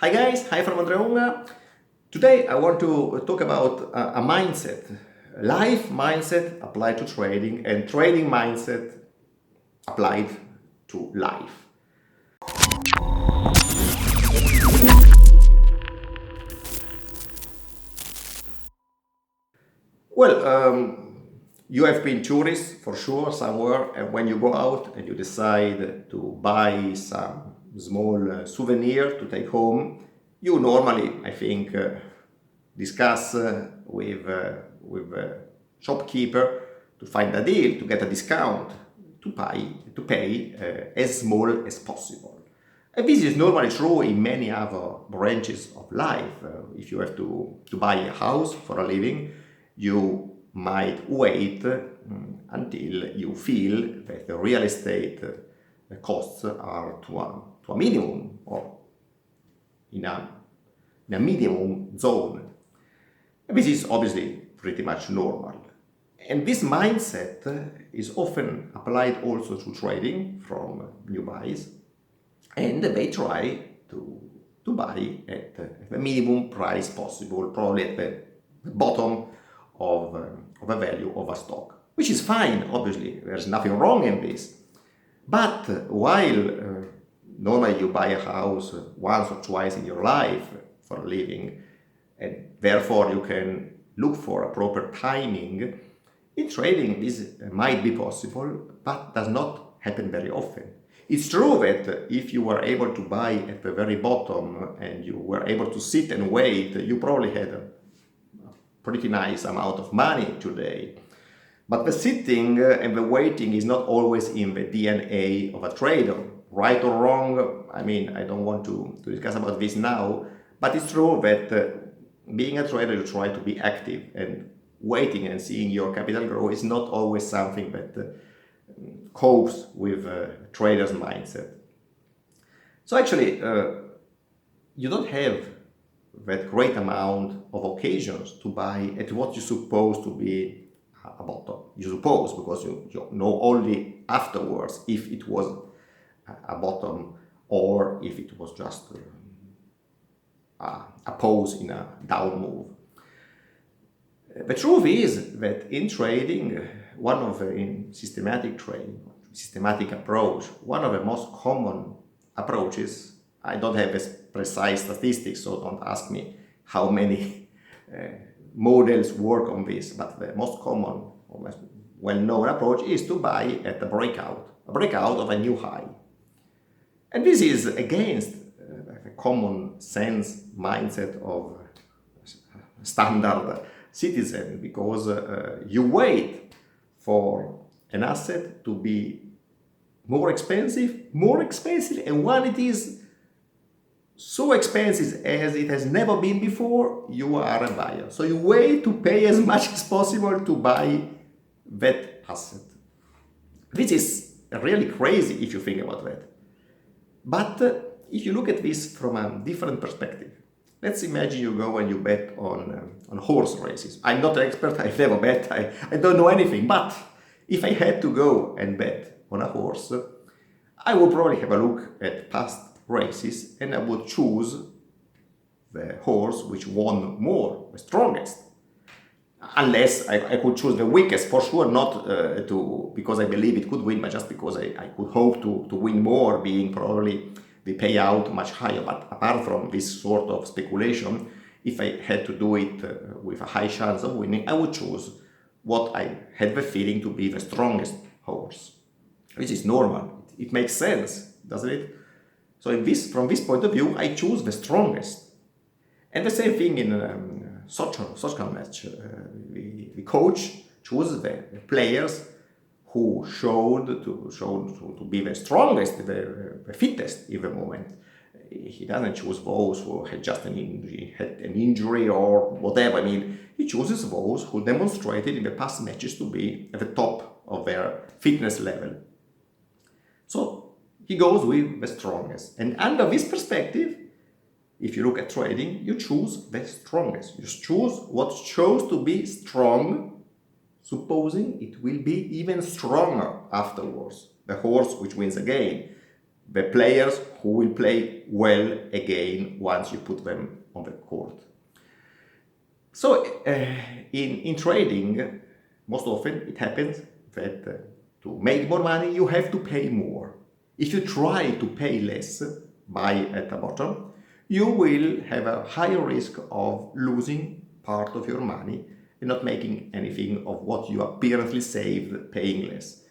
Hi guys, hi from Andrea Unger. Today I want to talk about a mindset, life mindset applied to trading and trading mindset applied to life. Well, you have been tourists for sure somewhere, and when you go out and you decide to buy some small souvenir to take home, you normally, I think, discuss with a shopkeeper to find a deal, to get a discount, to pay as small as possible. And this is normally true in many other branches of life. If you have to buy a house for a living, you might wait until you feel that the real estate costs are to a minimum or in a minimum zone. And this is obviously pretty much normal. And this mindset is often applied also to trading from new buys, and they try to buy at the minimum price possible, probably at the bottom of a value of a stock, which is fine, obviously, there's nothing wrong in this. But while normally you buy a house once or twice in your life for a living, and therefore you can look for a proper timing, in trading this might be possible, but does not happen very often. It's true that if you were able to buy at the very bottom and you were able to sit and wait, you probably had a pretty nice amount of money today. But the sitting and the waiting is not always in the DNA of a trader. Right or wrong, I mean, I don't want to discuss about this now, but it's true that being a trader, you try to be active, and waiting and seeing your capital grow is not always something that copes with a trader's mindset. So actually, you don't have that great amount of occasions to buy at what you suppose to be a bottom. You suppose, because you know only afterwards if it was a bottom or if it was just a pause in a down move. The truth is that in trading, in systematic trading, systematic approach, one of the most common approaches, I don't have a precise statistics, so don't ask me how many models work on this, but the most common, or most well-known approach is to buy at a breakout of a new high. And this is against a common sense mindset of standard citizen, because you wait for an asset to be more expensive, and when it is so expensive as it has never been before, you are a buyer. So you wait to pay as much as possible to buy that asset. This is really crazy if you think about that. But if you look at this from a different perspective, let's imagine you go and you bet on horse races. I'm not an expert, I've never bet, I don't know anything, but if I had to go and bet on a horse, I would probably have a look at past races and I would choose the horse which won more, the strongest. Unless I could choose the weakest, for sure, not because I believe it could win, but just because I could hope to win more, being probably the payout much higher. But apart from this sort of speculation, if I had to do it with a high chance of winning, I would choose what I had the feeling to be the strongest horse, which is normal. It makes sense, doesn't it? So from this point of view, I choose the strongest. And the same thing in soccer match. The coach chooses the players who showed to be the strongest, the fittest in the moment. He doesn't choose those who had just an injury or whatever. I mean, he chooses those who demonstrated in the past matches to be at the top of their fitness level. So he goes with the strongest. And under this perspective, if you look at trading, you choose the strongest. You choose what shows to be strong, supposing it will be even stronger afterwards. The horse which wins a game. The players who will play well again once you put them on the court. So in trading, most often it happens that to make more money you have to pay more. If you try to pay less, buy at the bottom, you will have a higher risk of losing part of your money and not making anything of what you apparently saved paying less.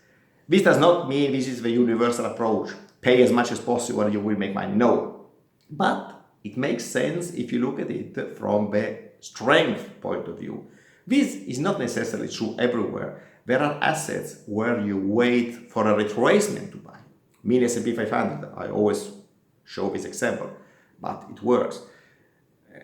This does not mean this is the universal approach. Pay as much as possible and you will make money. No. But it makes sense if you look at it from the strength point of view. This is not necessarily true everywhere. There are assets where you wait for a retracement to buy. Mini S&P 500, I always show this example, but it works.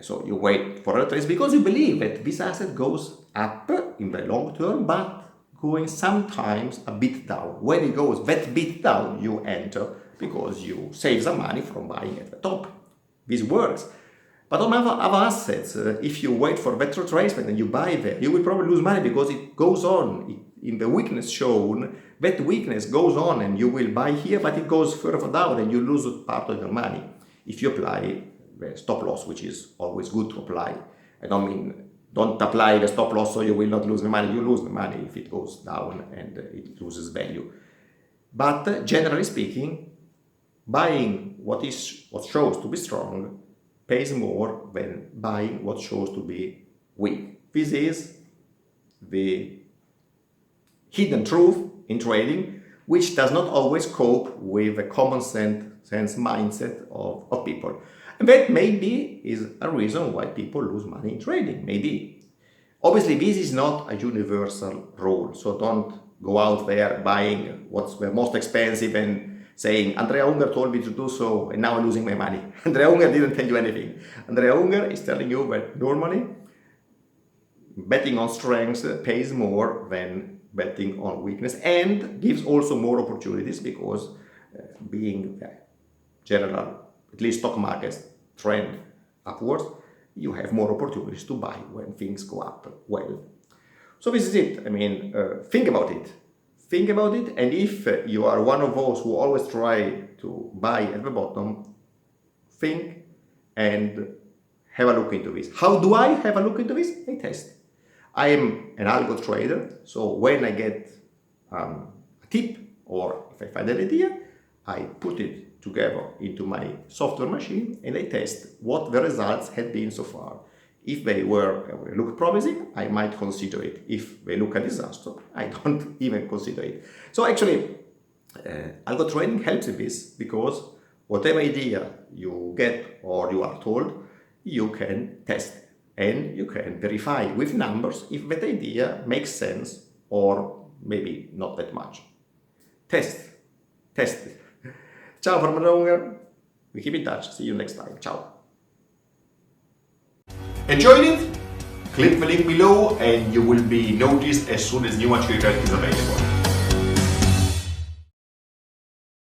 So you wait for a retrace because you believe that this asset goes up in the long term, but going sometimes a bit down. When it goes that bit down, you enter because you save some money from buying at the top. This works. But on other assets, if you wait for that retracement and you buy there, you will probably lose money because it goes on. In the weakness shown, that weakness goes on and you will buy here, but it goes further down and you lose part of your money. If you apply the stop loss, which is always good to apply. I don't mean don't apply the stop loss so you will not lose the money. You lose the money if it goes down and it loses value. But generally speaking, buying what shows to be strong pays more than buying what shows to be weak. This is the hidden truth in trading, which does not always cope with the common sense mindset of people. And that maybe is a reason why people lose money in trading, maybe. Obviously, this is not a universal rule, so don't go out there buying what's the most expensive and saying, Andrea Unger told me to do so, and now I'm losing my money. Andrea Unger didn't tell you anything. Andrea Unger is telling you that normally betting on strengths pays more than betting on weakness and gives also more opportunities because being general, at least stock markets, trend upwards, you have more opportunities to buy when things go up well. So this is it. I mean, think about it. Think about it, and if you are one of those who always try to buy at the bottom, think and have a look into this. How do I have a look into this? I test. I am an algo trader, so when I get a tip or if I find an idea, I put it together into my software machine and I test what the results had been so far. If they look promising, I might consider it. If they look a disaster, I don't even consider it. So actually, algo trading helps in this because whatever idea you get or you are told, you can test and you can verify with numbers if that idea makes sense or maybe not that much. Test it. Ciao from Andrea Unger. We keep in touch. See you next time. Ciao. Enjoyed it? Click the link below and you will be noticed as soon as new material is available.